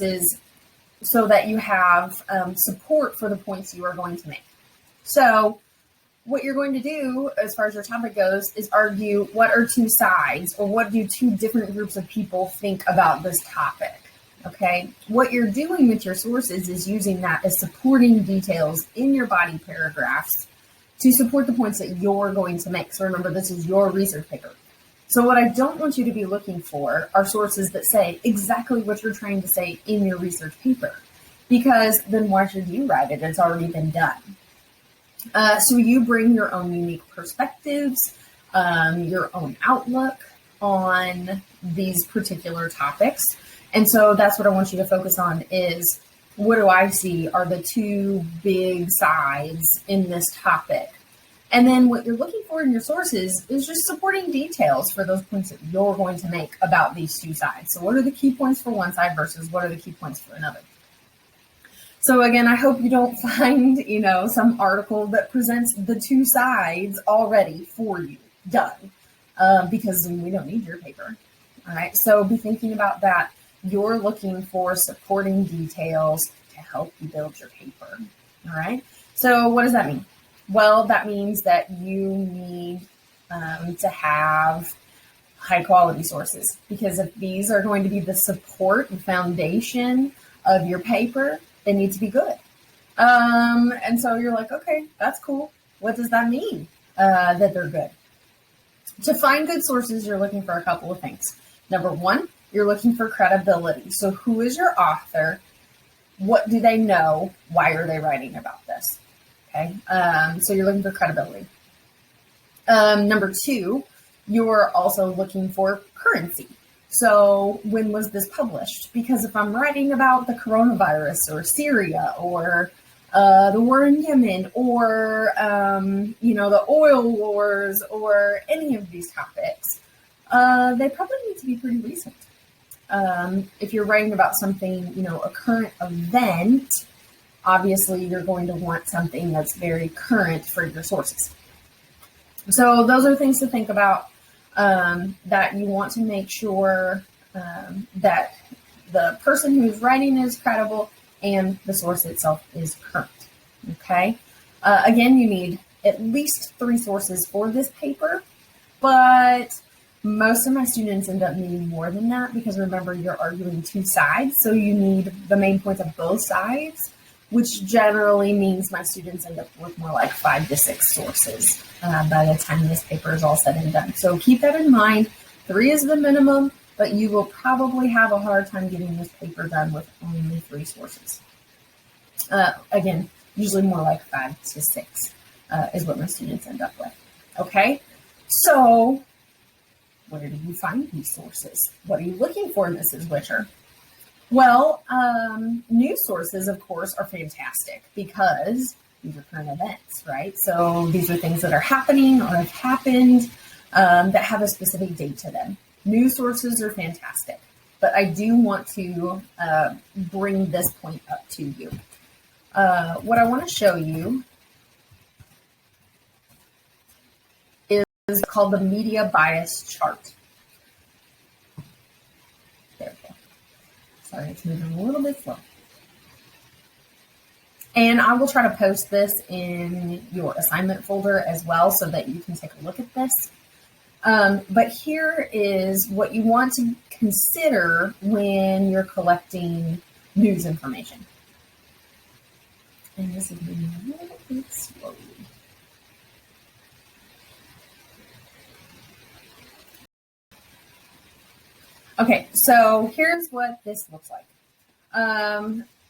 is so that you have support for the points you are going to make. So what you're going to do as far as your topic goes is argue what are two sides, or what do two different groups of people think about this topic. Okay, what you're doing with your sources is using that as supporting details in your body paragraphs to support the points that you're going to make. So remember, this is your research paper. So what I don't want you to be looking for are sources that say exactly what you're trying to say in your research paper, because then why should you write it? It's already been done. So you bring your own unique perspectives, your own outlook on these particular topics. And so that's what I want you to focus on is, what do I see are the two big sides in this topic? And then what you're looking for in your sources is just supporting details for those points that you're going to make about these two sides. So what are the key points for one side versus what are the key points for another? So again, I hope you don't find, some article that presents the two sides already for you, done, because we don't need your paper. All right, so be thinking about that. You're looking for supporting details to help you build your paper. All right, so what does that mean? Well, that means that you need to have high quality sources, because if these are going to be the support and foundation of your paper, they need to be good. And so you're like, okay, that's cool. What does that mean that they're good? To find good sources, you're looking for a couple of things. Number one, you're looking for credibility. So who is your author? What do they know? Why are they writing about this? Okay, so you're looking for credibility. Number two, you're also looking for currency. So when was this published? Because if I'm writing about the coronavirus or Syria or the war in Yemen or, the oil wars or any of these topics, they probably need to be pretty recent. If you're writing about something, a current event, obviously you're going to want something that's very current for your sources. So those are things to think about, that you want to make sure that the person who's writing is credible and the source itself is current. Okay. Again, you need at least 3 sources for this paper, but most of my students end up needing more than that, because remember, you're arguing two sides. So you need the main points of both sides, which generally means my students end up with more like 5 to 6 sources by the time this paper is all said and done. So keep that in mind. 3 is the minimum, but you will probably have a hard time getting this paper done with only 3 sources. Again, usually more like 5 to 6 is what my students end up with. Okay, so where do you find these sources? What are you looking for, Mrs. Witcher? Well, news sources, of course, are fantastic because these are current events, right? So these are things that are happening or have happened that have a specific date to them. News sources are fantastic, but I do want to bring this point up to you. What I want to show you is called the media bias chart. There we go. Sorry, it's moving a little bit slow. And I will try to post this in your assignment folder as well so that you can take a look at this. But here is what you want to consider when you're collecting news information. And this is moving a little bit slowly. Okay, so here's what this looks like.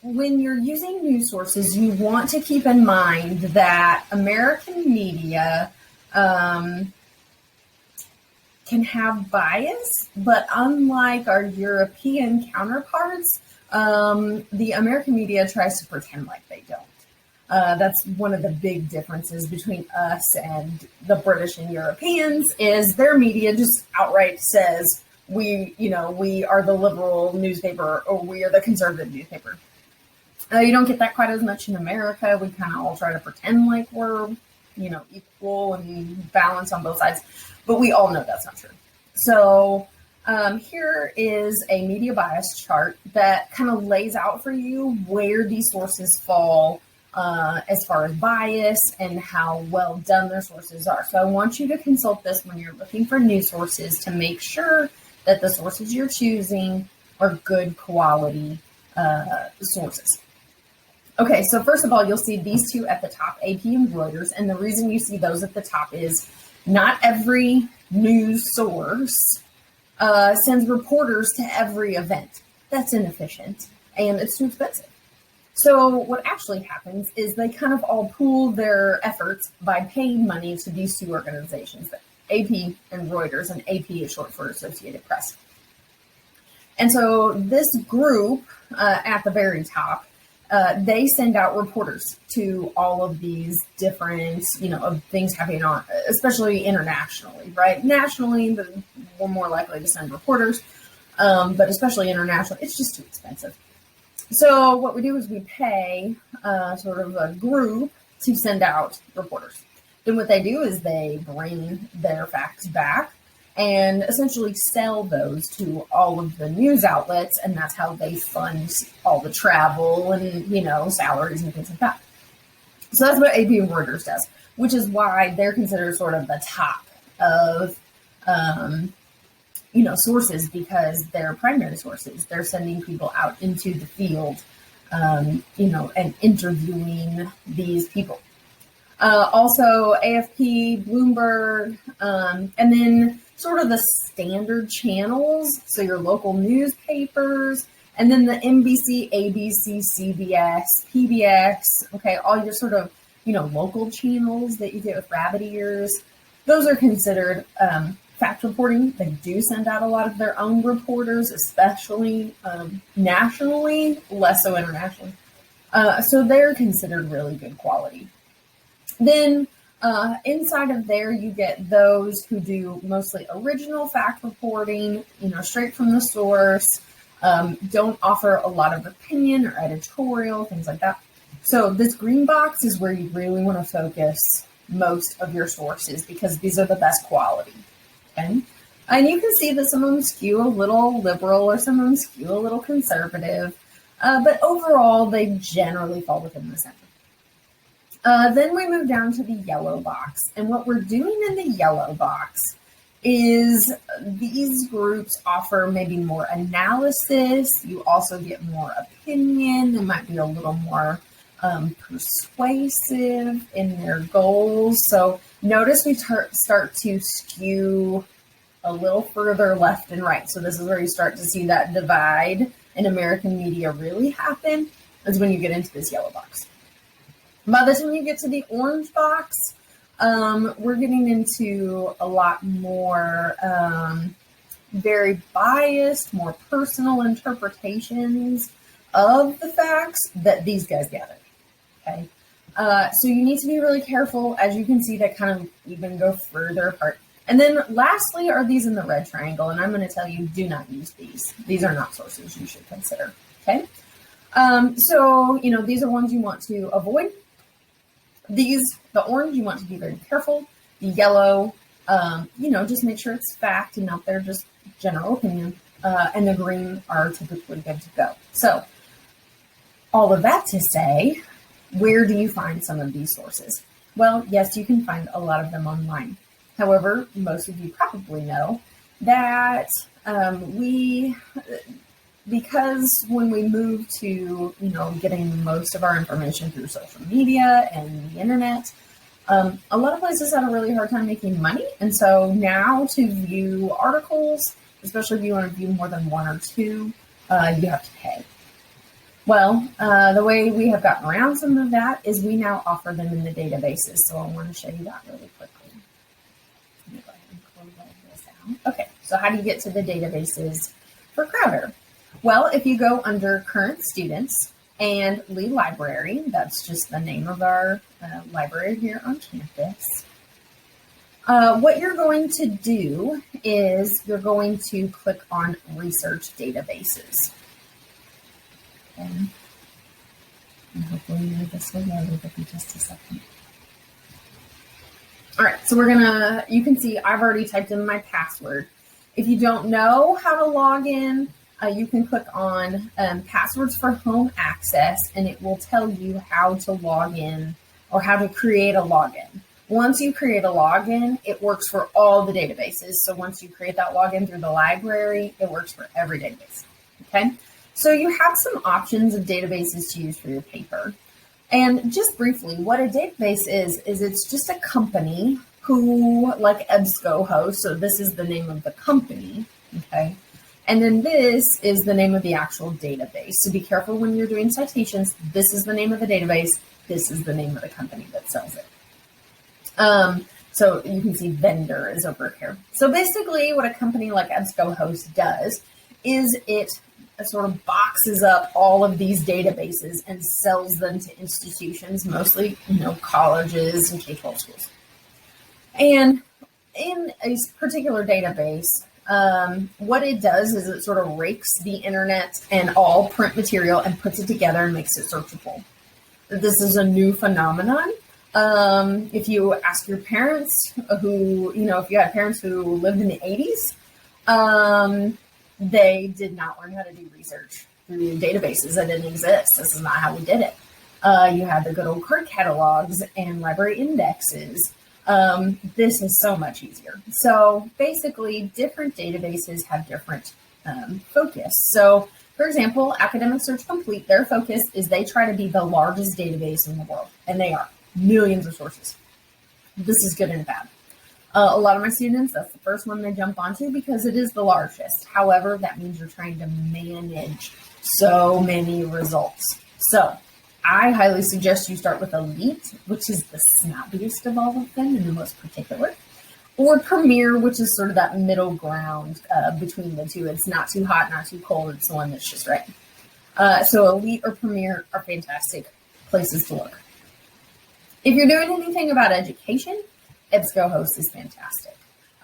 When you're using news sources, you want to keep in mind that American media can have bias, but unlike our European counterparts, the American media tries to pretend like they don't. That's one of the big differences between us and the British and Europeans is their media just outright says, we are the liberal newspaper or we are the conservative newspaper. You don't get that quite as much in America. We kind of all try to pretend like we're, equal and balanced on both sides, but we all know that's not true. So Here is a media bias chart that kind of lays out for you where these sources fall as far as bias and how well done their sources are. So I want you to consult this when you're looking for news sources to make sure that the sources you're choosing are good quality sources. Okay, so first of all, you'll see these two at the top, AP and Reuters, and the reason you see those at the top is not every news source sends reporters to every event. That's inefficient and it's too expensive. So what actually happens is they kind of all pool their efforts by paying money to these two organizations, AP and Reuters, and AP is short for Associated Press. And so this group at the very top, they send out reporters to all of these different, of things happening on, especially internationally, right? Nationally, we're more likely to send reporters, but especially internationally, it's just too expensive. So what we do is we pay sort of a group to send out reporters. Then what they do is they bring their facts back and essentially sell those to all of the news outlets, and that's how they fund all the travel and, salaries and things like that. So that's what AP and Reuters does, which is why they're considered sort of the top of, sources, because they're primary sources. They're sending people out into the field, and interviewing these people. Also AFP, Bloomberg, and then sort of the standard channels, so your local newspapers, and then the NBC, ABC, CBS, PBX, okay, all your sort of, local channels that you get with rabbit ears. Those are considered fact reporting. They do send out a lot of their own reporters, especially nationally, less so internationally. So they're considered really good quality. Then inside of there, you get those who do mostly original fact reporting, straight from the source, don't offer a lot of opinion or editorial, things like that. So this green box is where you really want to focus most of your sources, because these are the best quality. Okay? And you can see that some of them skew a little liberal or some of them skew a little conservative, but overall, they generally fall within the center. Then we move down to the yellow box. And what we're doing in the yellow box is these groups offer maybe more analysis. You also get more opinion. They might be a little more persuasive in their goals. So notice we start to skew a little further left and right. So this is where you start to see that divide in American media really happen, is when you get into this yellow box. By the time you get to the orange box, we're getting into a lot more very biased, more personal interpretations of the facts that these guys gathered. Okay, so you need to be really careful. As you can see, that kind of even go further apart. And then lastly are these in the red triangle, and I'm going to tell you, do not use these. These are not sources you should consider. Okay, so these are ones you want to avoid. The orange, you want to be very careful. The yellow, just make sure it's fact and not their just general opinion. And the green are typically good to go. So all of that to say, where do you find some of these sources? Well, yes, you can find a lot of them online. However, most of you probably know that because when we move to, getting most of our information through social media and the internet, a lot of places have a really hard time making money. And so now to view articles, especially if you want to view more than one or two, you have to pay. Well, the way we have gotten around some of that is we now offer them in the databases. So I want to show you that really quickly. Let me go ahead and close all this out. Okay, so how do you get to the databases for Crowder? Well, if you go under current students and Lee Library, that's just the name of our library here on campus. What you're going to do is you're going to click on research databases. Okay. And hopefully this will load. It'll be just a second. All right, so you can see I've already typed in my password. If you don't know how to log in, you can click on passwords for home access, and it will tell you how to log in or how to create a login. Once you create a login, it works for all the databases. So once you create that login through the library, it works for every database. Okay, so you have some options of databases to use for your paper. And just briefly, what a database is it's just a company who, like EBSCOhost, so this is the name of the company, okay? And then this is the name of the actual database. So be careful when you're doing citations. This is the name of the database. This is the name of the company that sells it. So you can see vendor is over here. So basically what a company like EBSCOhost does is it sort of boxes up all of these databases and sells them to institutions, mostly, colleges and K-12 schools. And in a particular database, what it does is it sort of rakes the internet and all print material and puts it together and makes it searchable. This is a new phenomenon. If you ask your parents who, if you had parents who lived in the 80s, they did not learn how to do research through databases that didn't exist. This is not how we did it. You had the good old card catalogs and library indexes. This is so much easier. So basically, different databases have different focus. So, for example, Academic Search Complete, their focus is they try to be the largest database in the world, and they are. Millions of sources. This is good and bad. A lot of my students, that's the first one they jump onto because it is the largest. However, that means you're trying to manage so many results. So I highly suggest you start with Elite, which is the snobbiest of all of them and the most particular, or Premier, which is sort of that middle ground between the two. It's not too hot, not too cold. It's the one that's just right. So Elite or Premier are fantastic places to look. If you're doing anything about education, EBSCOhost is fantastic.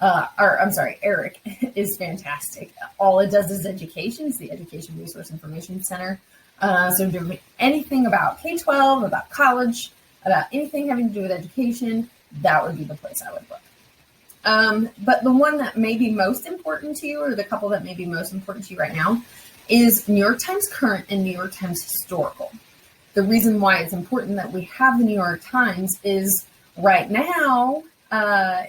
ERIC is fantastic. All it does is education. It's the Education Resource Information Center. So doing anything about K-12, about college, about anything having to do with education, that would be the place I would look. But the one that may be most important to you, or the couple that may be most important to you right now, is New York Times Current and New York Times Historical. The reason why it's important that we have the New York Times is right now,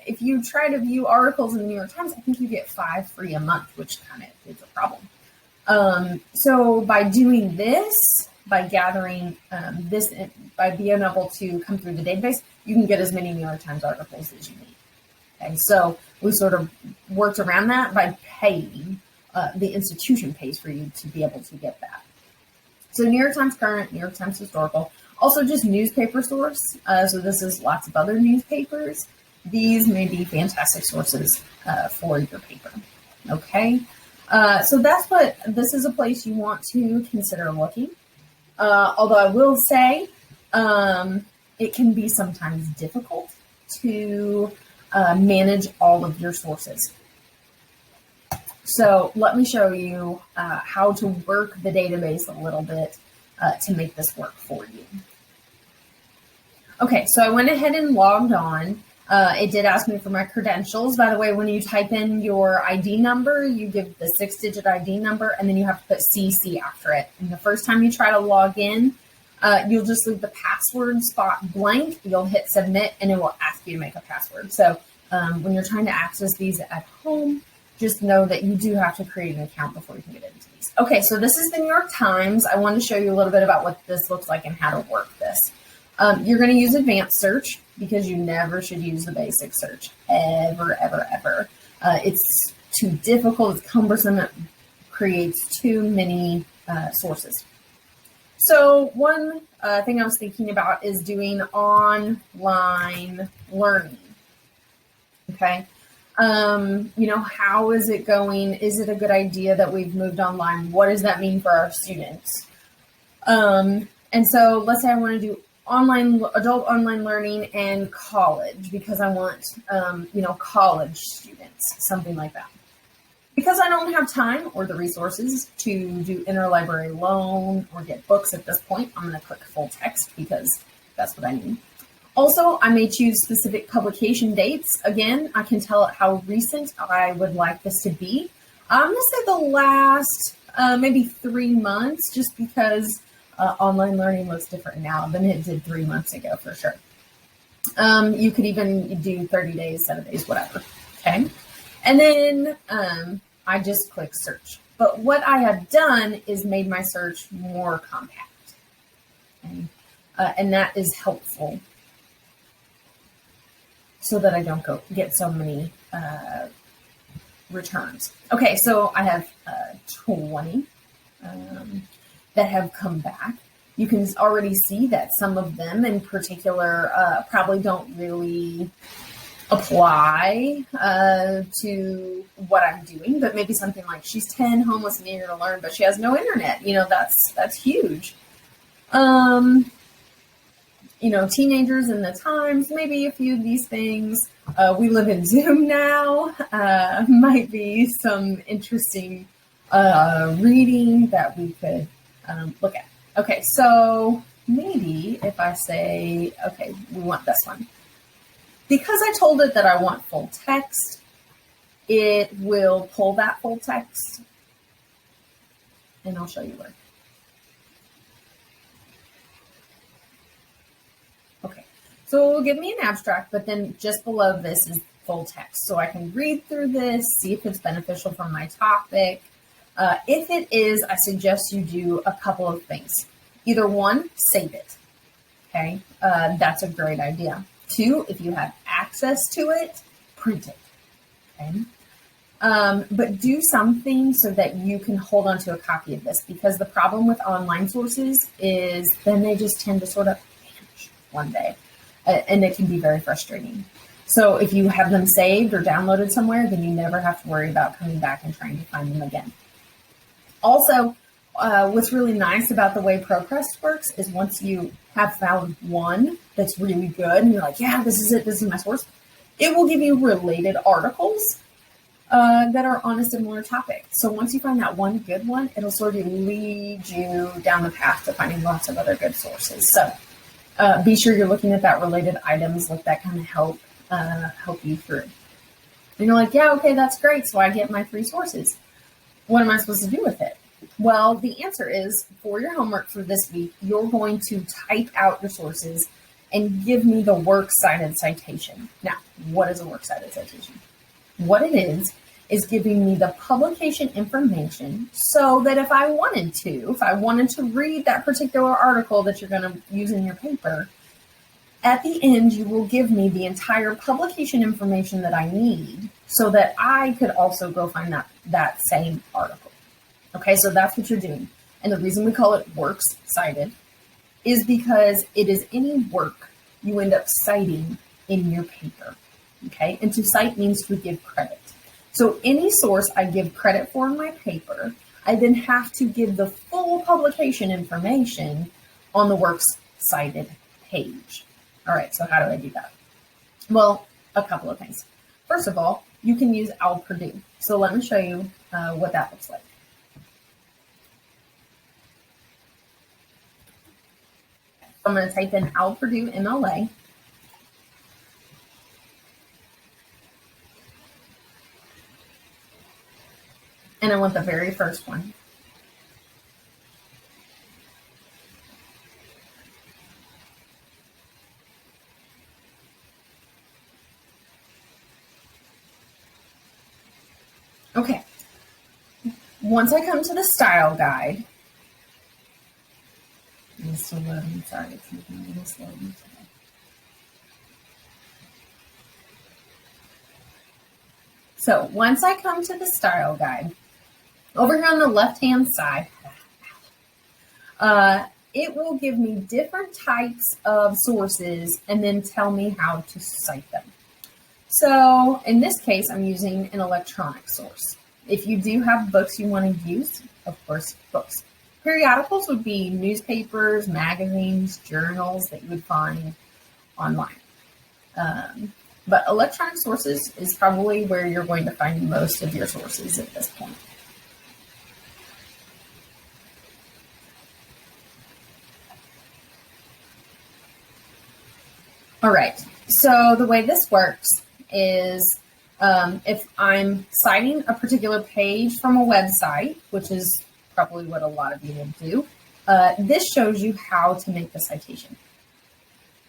if you try to view articles in the New York Times, I think you get 5 free a month, which kind of is a problem. So by doing this, by gathering this, by being able to come through the database, you can get as many New York Times articles as you need. Okay, so we sort of worked around that by paying, the institution pays for you to be able to get that. So New York Times Current, New York Times Historical, also just newspaper source. So this is lots of other newspapers. These may be fantastic sources for your paper. Okay, so this is a place you want to consider looking. Although I will say it can be sometimes difficult to manage all of your sources. So let me show you how to work the database a little bit to make this work for you. Okay, so I went ahead and logged on. It did ask me for my credentials. By the way, when you type in your ID number, you give the 6-digit ID number, and then you have to put CC after it. And the first time you try to log in, you'll just leave the password spot blank. You'll hit submit, and it will ask you to make a password. So when you're trying to access these at home, just know that you do have to create an account before you can get into these. Okay, so this is the New York Times. I want to show you a little bit about what this looks like and how to work this. You're going to use advanced search because you never should use the basic search, ever, ever, ever. It's too difficult, it's cumbersome, it creates too many sources. So one thing I was thinking about is doing online learning, okay? How is it going? Is it a good idea that we've moved online? What does that mean for our students? And so let's say I want to do adult online learning and college because I want, college students, something like that. Because I don't have time or the resources to do interlibrary loan or get books at this point, I'm going to click full text because that's what I need. Also, I may choose specific publication dates. Again, I can tell it how recent I would like this to be. I'm going to say the last maybe 3 months, just because online learning looks different now than it did 3 months ago for sure. You could even do 30 days, 7 days, whatever. Okay. And then I just click search. But what I have done is made my search more compact. Okay? And that is helpful so that I don't get so many returns. Okay, so I have 20 that have come back. You can already see that some of them in particular probably don't really apply to what I'm doing, but maybe something like she's 10, homeless and eager to learn, but she has no internet. That's huge. Teenagers in the times, maybe a few of these things. We live in Zoom now, might be some interesting reading that we could look at. Okay, so maybe if I say, okay, we want this one. Because I told it that I want full text, it will pull that full text, and I'll show you where. Okay, so it will give me an abstract, but then just below this is full text. So I can read through this, see if it's beneficial for my topic. If it is, I suggest you do a couple of things. Either one, save it. Okay, that's a great idea. 2, if you have access to it, print it. Okay. But do something so that you can hold on to a copy of this, because the problem with online sources is then they just tend to sort of vanish one day, and it can be very frustrating. So if you have them saved or downloaded somewhere, then you never have to worry about coming back and trying to find them again. Also, what's really nice about the way ProQuest works is once you have found one that's really good and you're like, yeah, this is it, this is my source, it will give you related articles that are on a similar topic. So once you find that one good one, it'll sort of lead you down the path to finding lots of other good sources. So be sure you're looking at that related items, let that kind of help you through. And you're like, yeah, okay, that's great. So I get my 3 sources. What am I supposed to do with it? Well, the answer is, for your homework for this week, you're going to type out your sources and give me the works cited citation. Now, what is a works cited citation? What it is giving me the publication information so that if I wanted to read that particular article that you're going to use in your paper, at the end, you will give me the entire publication information that I need so that I could also go find that same article. Okay, so that's what you're doing. And the reason we call it works cited is because it is any work you end up citing in your paper. Okay, and to cite means to give credit. So any source I give credit for in my paper, I then have to give the full publication information on the works cited page. All right, so how do I do that? Well, a couple of things. First of all, you can use OWL Purdue. So let me show you what that looks like. I'm going to type in OWL Purdue MLA. And I want the very first one. Okay. Once I come to the style guide, it's still loading. Sorry, it's making a little slow today. So once I come to the style guide, over here on the left-hand side, it will give me different types of sources and then tell me how to cite them. So in this case, I'm using an electronic source. If you do have books you want to use, of course, books. Periodicals would be newspapers, magazines, journals that you would find online. But electronic sources is probably where you're going to find most of your sources at this point. All right. So the way this works is if I'm citing a particular page from a website, which is probably what a lot of you will do, this shows you how to make the citation.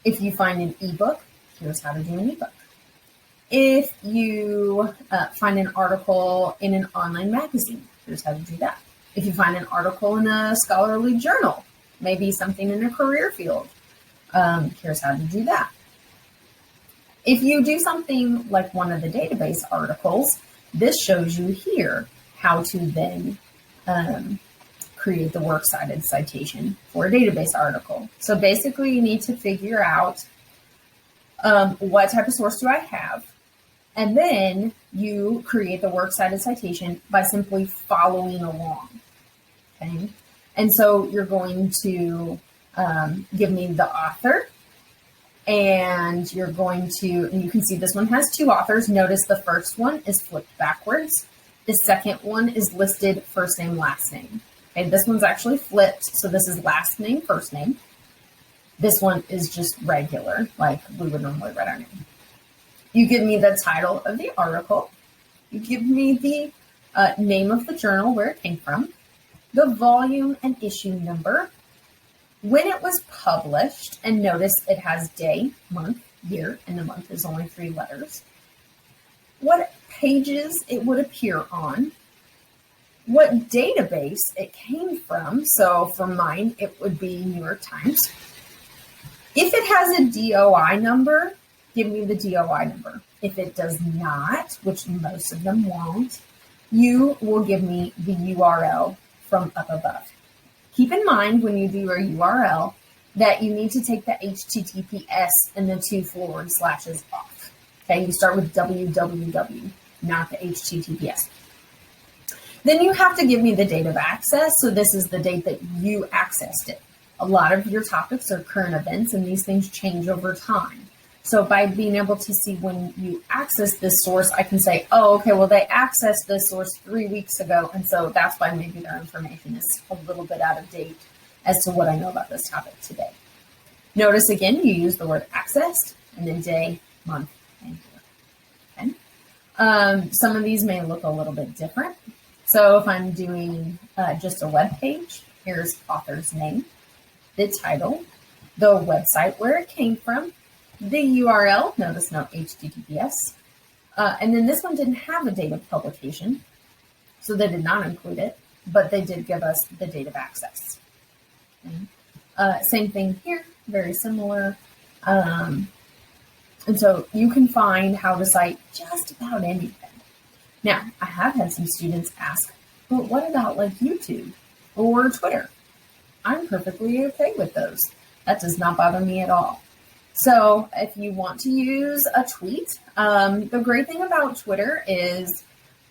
If you find an ebook, here's how to do an ebook. If you find an article in an online magazine, here's how to do that. If you find an article in a scholarly journal, maybe something in a career field, here's how to do that. If you do something like one of the database articles, this shows you here how to then create the works cited citation for a database article. So basically you need to figure out what type of source do I have, and then you create the works cited citation by simply following along. Okay, and so you're going to give me the author, and you're going to, and you can see this one has two authors. Notice the first one is flipped backwards. The second one is listed first name, last name. Okay, this one's actually flipped, so this is last name, first name. This one is just regular, like we would normally write our name. You give me the title of the article. You give me the name of the journal, where it came from, the volume and issue number, when it was published, and notice it has day, month, year, and the month is only 3 letters. What pages it would appear on, what database it came from. So for mine, it would be New York Times. If it has a DOI number, give me the DOI number. If it does not, which most of them won't, you will give me the URL from up above. Keep in mind when you do your URL that you need to take the HTTPS and the 2 forward slashes off. Okay, you start with www, not the HTTPS. Then you have to give me the date of access. So this is the date that you accessed it. A lot of your topics are current events, and these things change over time. So by being able to see when you access this source, I can say, oh, okay, well, they accessed this source 3 weeks ago. And so that's why maybe their information is a little bit out of date as to what I know about this topic today. Notice again, you use the word accessed and then day, month, and year. Okay. Some of these may look a little bit different. So if I'm doing just a web page, here's author's name, the title, the website where it came from, the URL, notice no HTTPS, and then this one didn't have a date of publication, so they did not include it, but they did give us the date of access. Okay. Same thing here, very similar. And so you can find how to cite just about anything. Now, I have had some students ask, but what about like YouTube or Twitter? I'm perfectly okay with those. That does not bother me at all. So if you want to use a tweet, the great thing about Twitter is,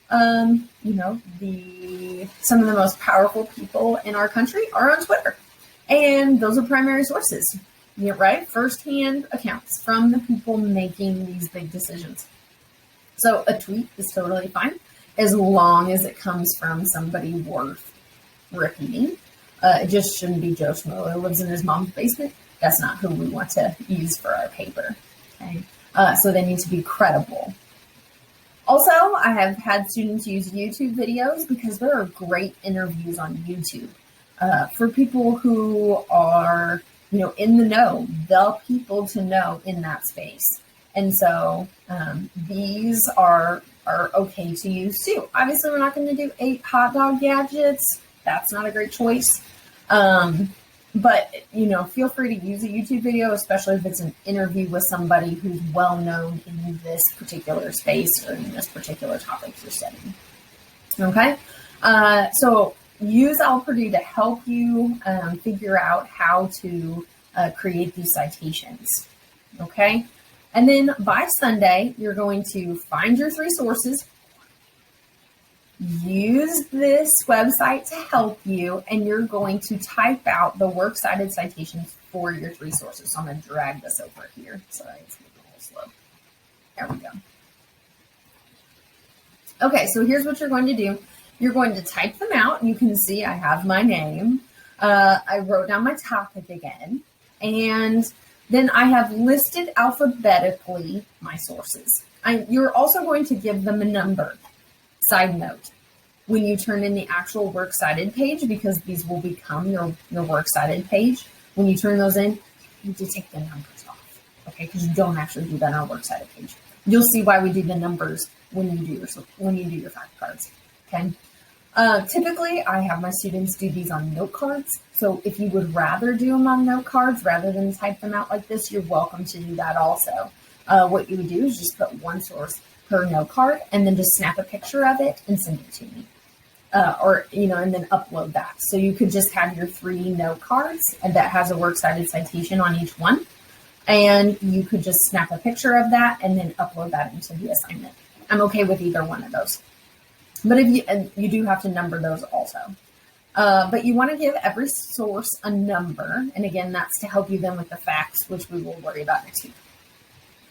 some of the most powerful people in our country are on Twitter. And those are primary sources, right? Firsthand accounts from the people making these big decisions. So a tweet is totally fine as long as it comes from somebody worth repeating. It just shouldn't be Joe Schmo who lives in his mom's basement. That's not who we want to use for our paper. Okay? So they need to be credible. Also, I have had students use YouTube videos because there are great interviews on YouTube for people who are, in the know, the people to know in that space. And so these are okay to use too. Obviously, we're not going to do 8 hot dog gadgets. That's not a great choice. But, feel free to use a YouTube video, especially if it's an interview with somebody who's well known in this particular space or in this particular topic you're studying. Okay? So use OWL Purdue to help you figure out how to create these citations. Okay? And then by Sunday, you're going to find your 3 sources, use this website to help you, and you're going to type out the works cited citations for your 3 sources. So I'm going to drag this over here. Sorry, it's moving a little slow. There we go. Okay, so here's what you're going to do. You're going to type them out. You can see I have my name. I wrote down my topic again. And Then I have listed alphabetically my sources. You're also going to give them a number. Side note, when you turn in the actual Works Cited page, because these will become your Works Cited page, when you turn those in, you need to take the numbers off, okay? Because you don't actually do that on our Works Cited page. You'll see why we do the numbers when you do your fact cards, okay? Typically, I have my students do these on note cards. So if you would rather do them on note cards rather than type them out like this, you're welcome to do that also. What you would do is just put one source per note card and then just snap a picture of it and send it to me. And then upload that. So you could just have your 3 note cards and that has a Works Cited citation on each one. And you could just snap a picture of that and then upload that into the assignment. I'm okay with either one of those. But you do have to number those also. But you want to give every source a number. And again, that's to help you then with the facts, which we will worry about next week.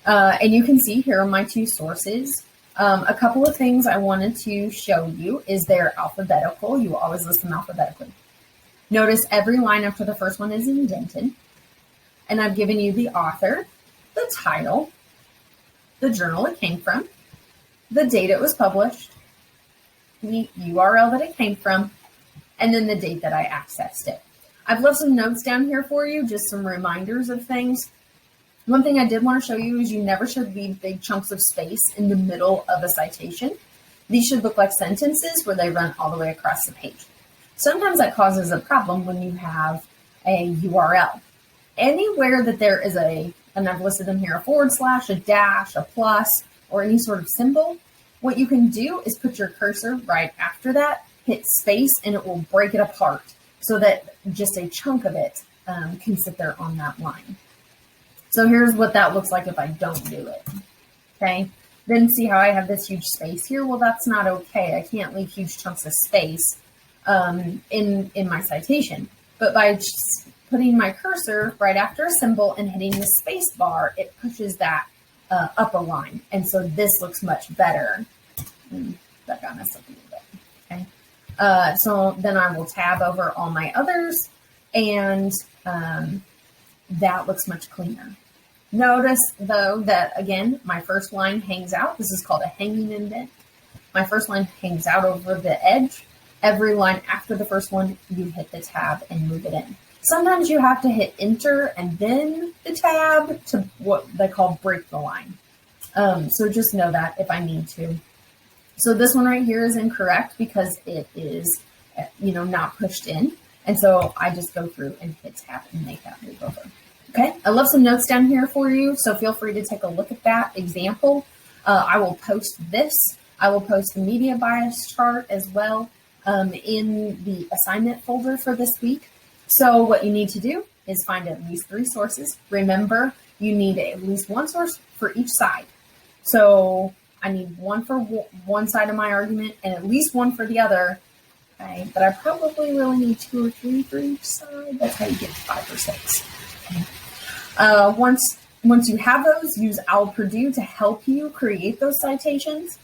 And you can see here are my 2 sources. A couple of things I wanted to show you is they're alphabetical. You always list them alphabetically. Notice every line after the first one is indented. And I've given you the author, the title, the journal it came from, the date it was published, the URL that it came from, and then the date that I accessed it. I've left some notes down here for you, just some reminders of things. One thing I did want to show you is you never should leave big chunks of space in the middle of a citation. These should look like sentences where they run all the way across the page. Sometimes that causes a problem when you have a URL. Anywhere that there is and I've listed them here, a /, a dash, a plus, or any sort of symbol, what you can do is put your cursor right after that, hit space, and it will break it apart so that just a chunk of it can sit there on that line. So here's what that looks like if I don't do it, okay? Then see how I have this huge space here? Well, that's not okay. I can't leave huge chunks of space in my citation. But by just putting my cursor right after a symbol and hitting the space bar, it pushes that up a line. And so this looks much better. That got messed up a little bit, okay? So then I will tab over all my others, and that looks much cleaner. Notice, though, that, again, my first line hangs out. This is called a hanging indent. My first line hangs out over the edge. Every line after the first one, you hit the tab and move it in. Sometimes you have to hit enter and then the tab to what they call break the line. So just know that if I need to. So this one right here is incorrect because it is, not pushed in. And so I just go through and hit tab and make that move over. Okay, I left some notes down here for you, so feel free to take a look at that example. I will post this. I will post the media bias chart as well in the assignment folder for this week. So what you need to do is find at least 3 sources. Remember, you need at least 1 source for each side. So I need 1 for one side of my argument and at least 1 for the other. Okay, but I probably really need 2 or 3 for each side. That's how you get 5 or 6. Okay. Once you have those, use OWL Purdue to help you create those citations,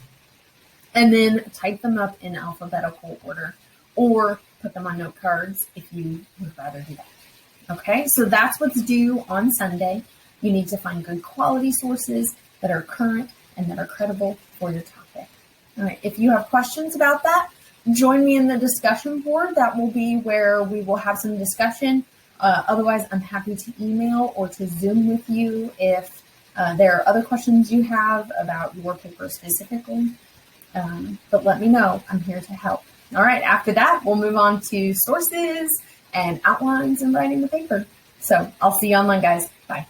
and then type them up in alphabetical order, or put them on note cards if you would rather do that. Okay, so that's what's due on Sunday. You need to find good quality sources that are current and that are credible for your topic. All right, if you have questions about that, join me in the discussion board. That will be where we will have some discussion. Otherwise, I'm happy to email or to Zoom with you if there are other questions you have about your paper specifically. But let me know. I'm here to help. All right, after that, we'll move on to sources and outlines and writing the paper. So I'll see you online, guys. Bye.